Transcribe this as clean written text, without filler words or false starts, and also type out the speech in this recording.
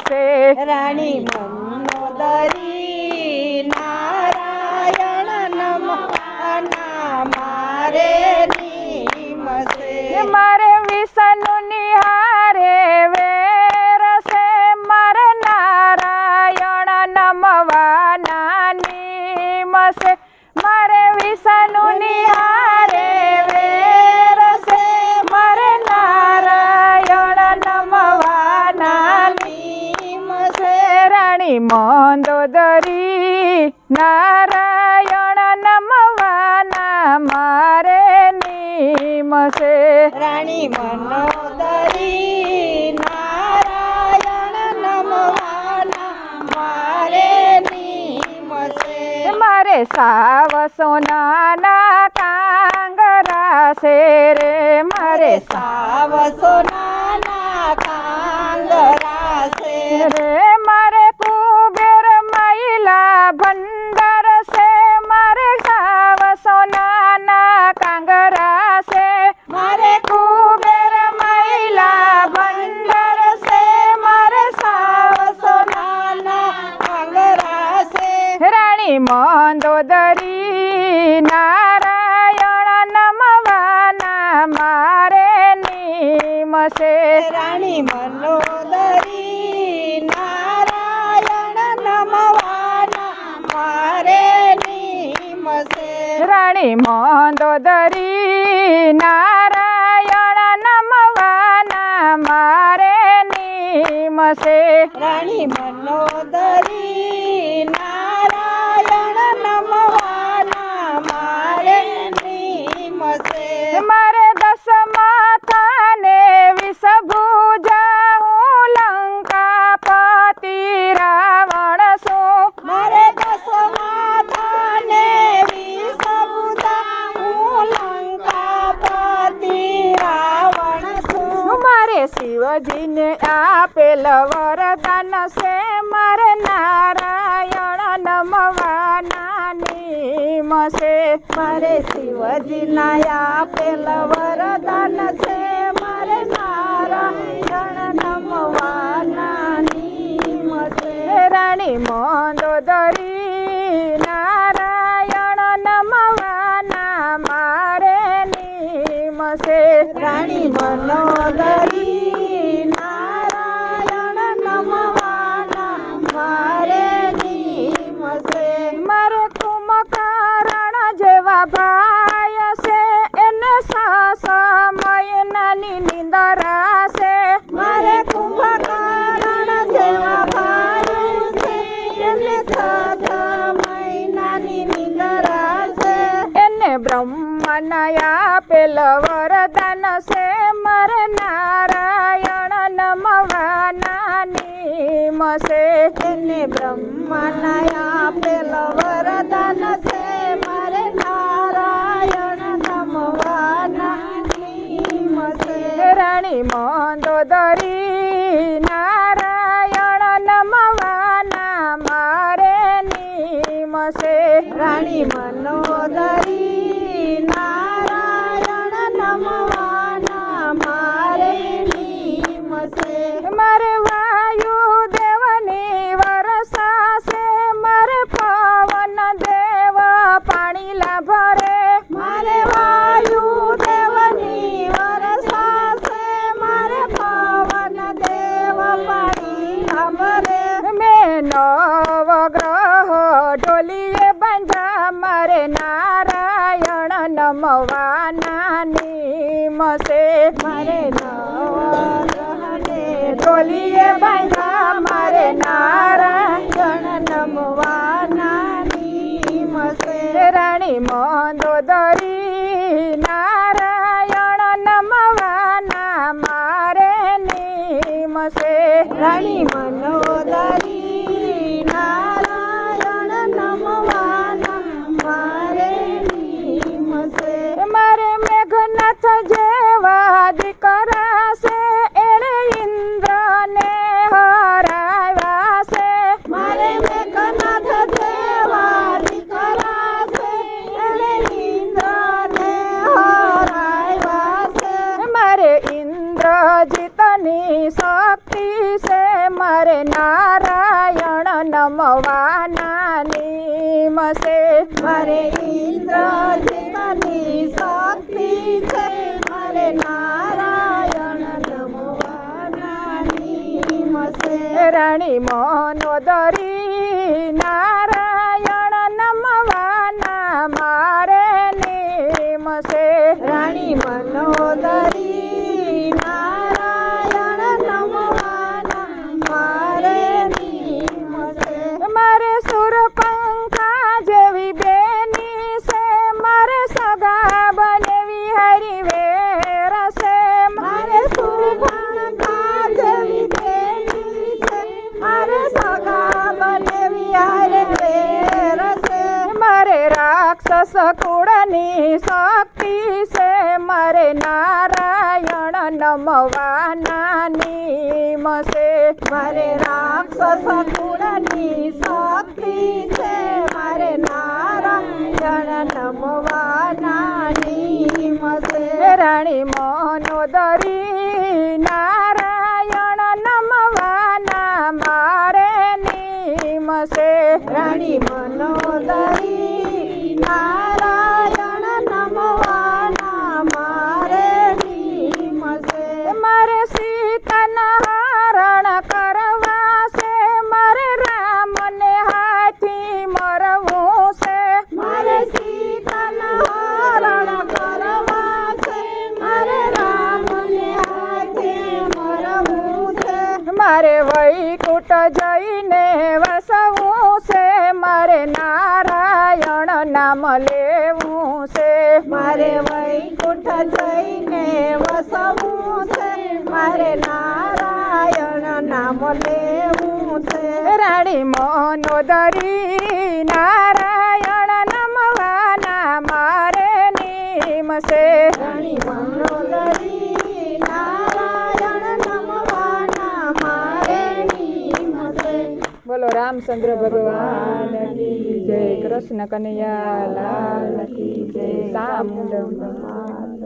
છે રાણી મંદોદરી નારાયણ નમવાના મારે નિમશે મારે વિષ્ણુ નિહારે વેર છે મારે નારાયણ નમવાના નિમશે મારે વિષ્ણુ નિહારે વેર છે મારે નારાયણ નમવાના નિમશે રાણી મંદોદરી નારાયણ નમવાના મારે નિમશે રાણી મંદોદરી નારાયણ નમવાના મારે નિમશે મારે સાવ સોનાના કાંગરા છે રે મારે સાવ સોનાના કાંગરા છે રે મારે કુબેર મહિલા ભંડાર છે મારે સાવ સોનાના કાંગરા છે મારે કુબેર મહિલા ભંડાર છે મારે સાવ સોનાના કાંગરા છે રાણી મંદોદરી નારાયણ નમવાના મારે નિમશે રાણી મંદોદરી નારાયણ નમવાના મારે નિમશે રાણી મંદોદરી નારાયણ નમવાના મારે નિમશે રાણી મંદોદરી નારાયણ નમવાના મારે નિમશે મારે 10 માથાને 20 ભુજા હું લંકાપતિ રાવણ છું મારે 10 માથાને 20 ભુજા હું લંકાપતિ રાવણ છું મારે શિવજીને આપેલ વરદાન છે મારે નારાયણ નમવાના નિમશે મારે શિવજીના આપેલ વરદાન છે મારે નારાયણ નમવાના નિમશે રાણી મંદોદરી નારાયણ નમવાના મારે નિમશે રાણી મંદોદરી નારાયણ નમવાના મારે નિમશે મારે કુંભકર્ણ જેવા ભાઈ છે એને સમય નાની નિંદરા છે મારે કુંભકર્ણ જેવા ભાઈ છે એને 6 મહિનાની નિંદરા છે એને બ્રહ્મના આપેલ વરદાન છે મારે નારાયણ નમવાના નિમશે એને બ્રહ્માના આપેલ વરદાન છે મારે નારાયણ નમવાના નિમશે રાણી મંદોદરી નારાયણ નમવાના મારે નિમશે રાણી મંદોદરી નારાયણ નમવાના મારે નિમશે મારે વાયુદેવની વર્ષા છે મારે પવન દેવ પાણી લાભરે મારે વાયુદેવની વર્ષા છે મારે પવન દેવ પાણી લાભરે મેં નવગ્રહ ઢોલીએ બંધા મારે નારાયણ નમવાના નિમશે મારે નવગ્રહને ઢોલીએ બંધા મારે નારાયણ નમવાના નિમશે રાણી મંદોદરી નારાયણ નમવાના મારે નિમશે રાણી મંદોદરી નારાયણ નમવાના મારે નિમશે મારે મેઘનાથ જેવા દીકરા છે એણે ઇન્દ્રને હરાવ્યા છે મારે મેઘનાથ જેવા દીકરા છે એને ઇન્દ્રને મારે નારાયણ નમવાના નિમશે મારે ઇન્દ્રજીતની શક્તિ છે મારે નારાયણ નમવાના નિમશે રાણી મનોદરી નારાયણ નમવાના મારે નિમશે રાણી મનોદરી નારાયણ નમવાના મારે નિમશે મારે સુરપંખા જેવી બેની છે મારે સગા બનેવી હરિવેર છે મારે સુરપંખા જેવી બેની છે મારે સગા બનેવી હારે વેર છે મારે રાક્ષસ કુળની શક્તિ છે મારે નારાયણ નમવાના નિમશે મારે રાક્ષસ કુળની શક્તિ છે મારે નારાયણ નમવાના નિમશે રાણી મનોદરી નારાયણ નમવાના મારે નિમશે રાણી મનોદરી નારાયણ નમવાના મારે નિમશે મારે સીતાના હરણ કરવા છે મારે રામને હાથી મરવું છે મારે સીતાના હરણ કરવા છે મારે રામને હાથે મરવું છે મારે વૈકુંઠ જઈને વસવું છે મારે નારાયણ નામ લેવું છે મારે વૈકુંઠ જઈને વસવું છે મારે નારાયણ નામ લેવું છે રાણી મનોદરી નારાયણ નમવાના મારે નિમશે રાણી મનોદરી નારાયણ નમવાના મારે નિમશે બોલો રામચંદ્ર ભગવાન કી જય કૃષ્ણ કનૈયા લાલ કી જય સામુંડ